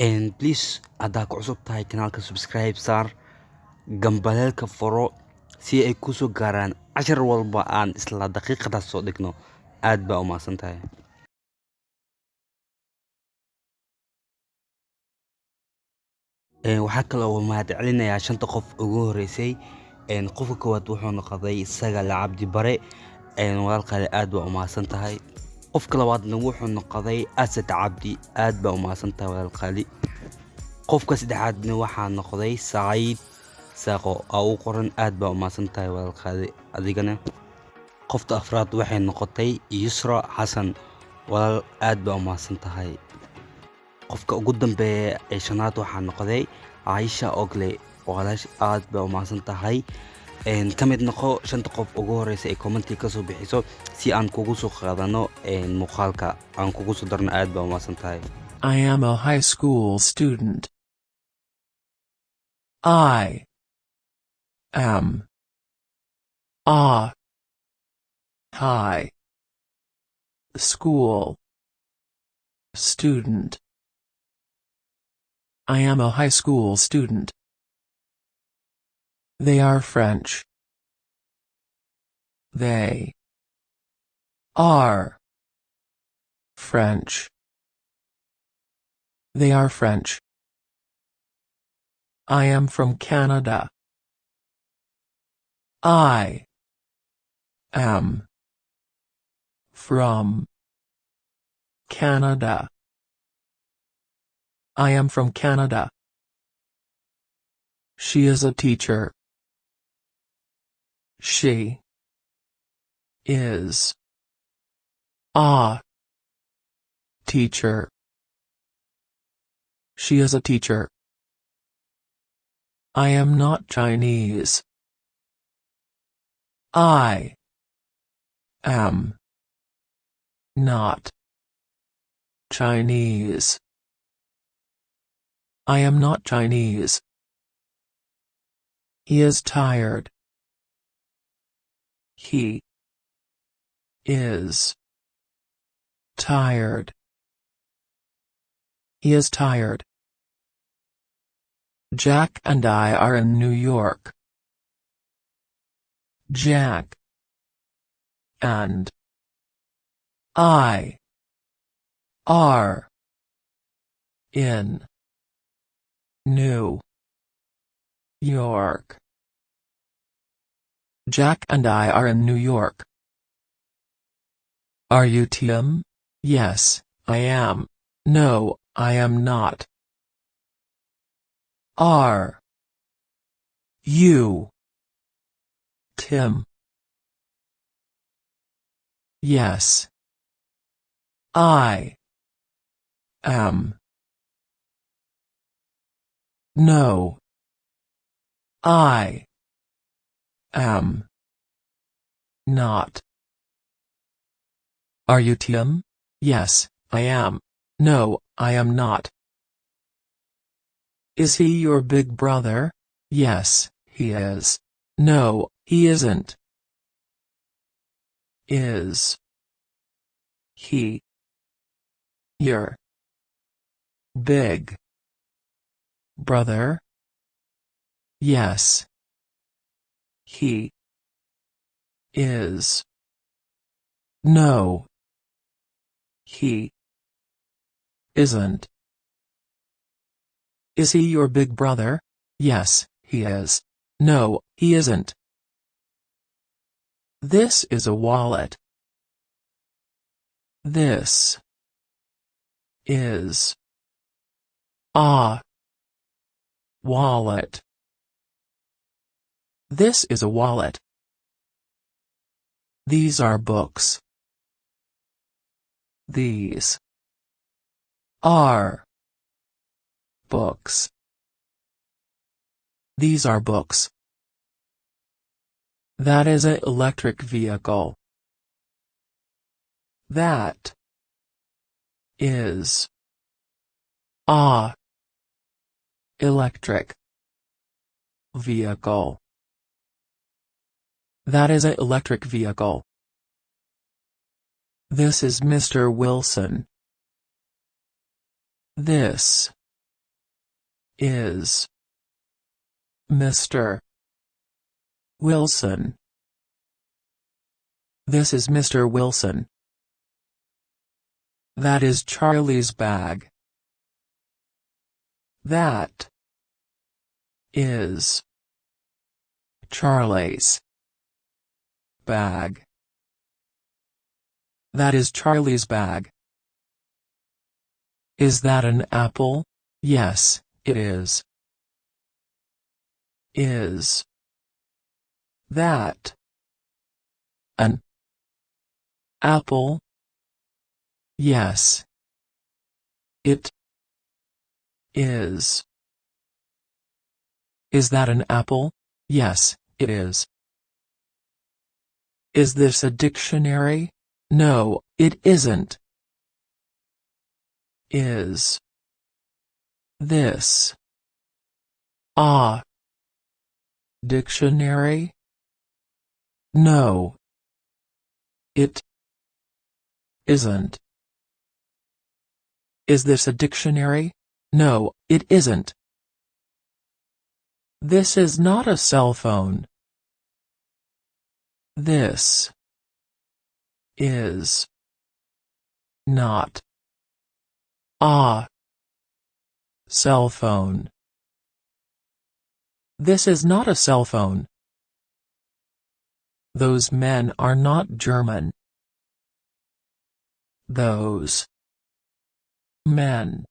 And please haddaa ku cusub tahay kanaalka subscribe saar gambaleelka furo si ay ku soo gaaraan cashar walba aan isla daqiiqadaas soo dhigno. aad baa u mahadsan tahay. waxaa kaloo mahadcelinayaa 5 qof ugu horeysay. qofka koowaad wuxuu noqday Sagal Cabdi Bare. walaalkay aad baa u mahadsan tahay. qofka labaadna wuxuu noqday Asad Cabdi. aad baa u mahadsan tahay walaalkay. qofka saddexaadna waxaa noqday Saciid Saaqo oo u qoran. aad baa u mahadsan tahay walaalkay adigana. qofta afraad waxay noqotay Yusra Xasan. walaal aad baa u mahadsan tahay. qofka ugu dambeeya ee shanaad waxaa noqday Aisha Ogle. walaash aad baa u mahadsan tahay. ka mid noqo 5 qof ugu horeysa ee commenti ka soo bixiso si aan kugu soo qaadano muuqaalka aan kugu soo darno. aad baa u mahadsan tahay. I am a high school student. I am a high school student. I am a high school student. They are French. They are French. They are French. I am from Canada. I am from Canada. I am from Canada. She is a teacher. She is a teacher. She is a teacher. I am not Chinese. I am not Chinese. I am not Chinese. He is tired. He is tired. He is tired. Jack and I are in New York. Jack and I are in New York. Jack and I are in New York. Are you Tim? Yes, I am. No, I am not. Are you Tim? Yes, I am. No, I am not. Are you Tim? Yes, I am. No, I am not. Is he your big brother? Yes, he is. No, he isn't. Is he your big brother? Yes, he is. No, he isn't. Is he your big brother? Yes, he is. No, he isn't. This is a wallet. This is a wallet. This is a wallet. These are books. These are books. These are books. That is an electric vehicle. That is a electric vehicle. That is an electric vehicle. This is Mr. Wilson. This is Mr. Wilson. This is Mr. Wilson. That is Charlie's bag. That is Charlie's bag. That is Charlie's bag. Is that an apple? Yes, it is. Is that an apple? Yes, it is. Is that an apple? Yes, it is. Is this a dictionary? No, it isn't. Is this a dictionary? No, it isn't. Is this a dictionary? No, it isn't. This is not a cell phone. This is not a cell phone. This is not a cell phone. Those men are not German. Those men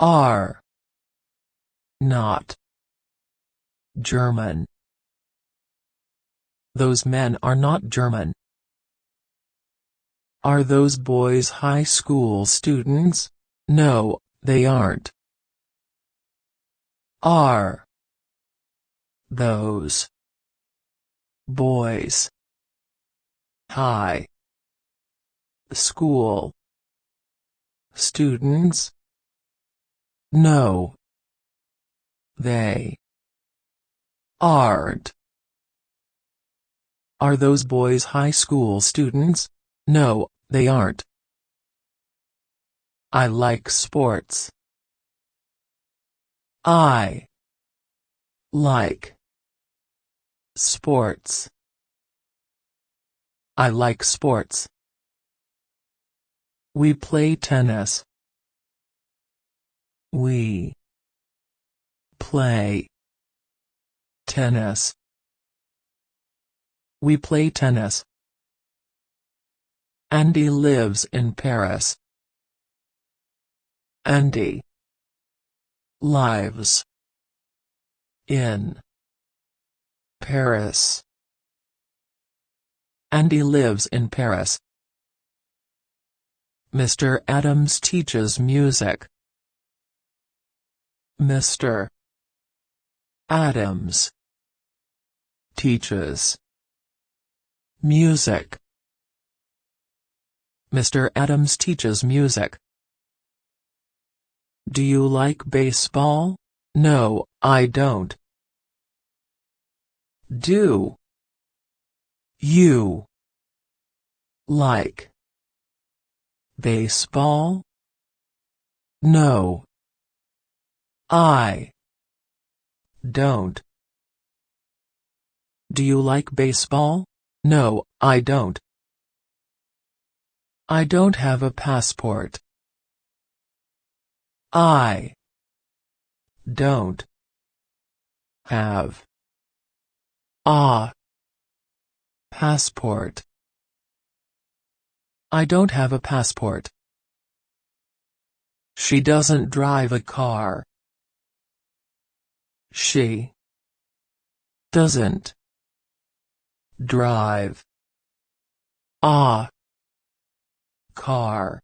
are not German. Those men are not German. Are those boys high school students? No, they aren't. Are those boys high school students? No, they aren't. Are those boys high school students? No, they aren't. I like sports. I like sports. I like sports. We play tennis. We play tennis. We play tennis. Andy lives in Paris. Andy lives in Paris. Andy lives in Paris. Mr. Adams teaches music. Mr. Adams teaches music. Mr. Adams teaches music. Do you like baseball? No, I don't. Do you like baseball? No, I don't. Do you like baseball? No, I don't. I don't have a passport. I don't have a passport. I don't have a passport. She doesn't drive a car. She doesn't drive a car.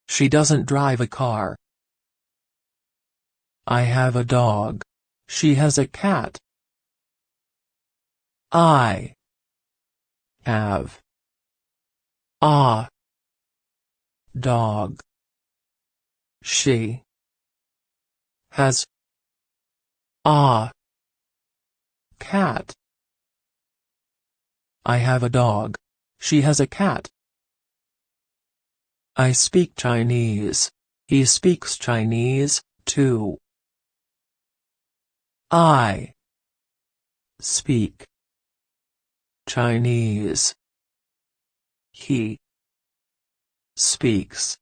She doesn't drive a car. I have a dog. She has a cat. I have a dog. She has a cat. I have a dog. She has a cat. I speak Chinese. He speaks Chinese, too. I speak Chinese. He speaks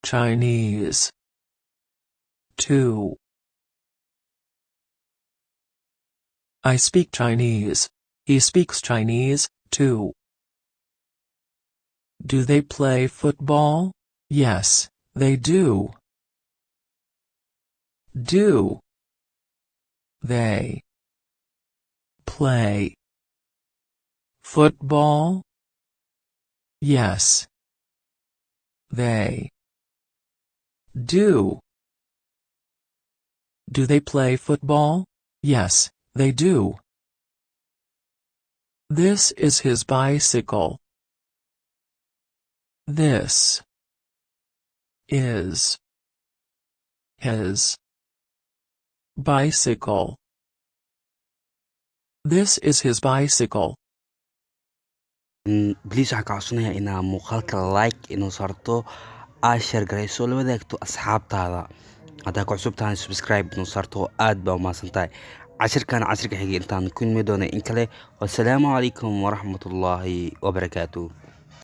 Chinese, too. I speak Chinese. He speaks Chinese, too. Do they play football? Yes, they do. Do they play football? Yes, they do. Do they play football? Yes, they do. This is his bicycle. This is his bicycle. This is his bicycle. Please waxaan ka codsanayaa inaa muuqaalka like inuu saarto aad share garayso la wadaagto asxaabtaada haddaa ku cusub tahay subscribe inuu saarto aad baa umahadsan tahay cashirkan cashirka xigay intaan ku nimi doona in kale wassalaamu calaykum waraxmatullaahi wabarakaatuh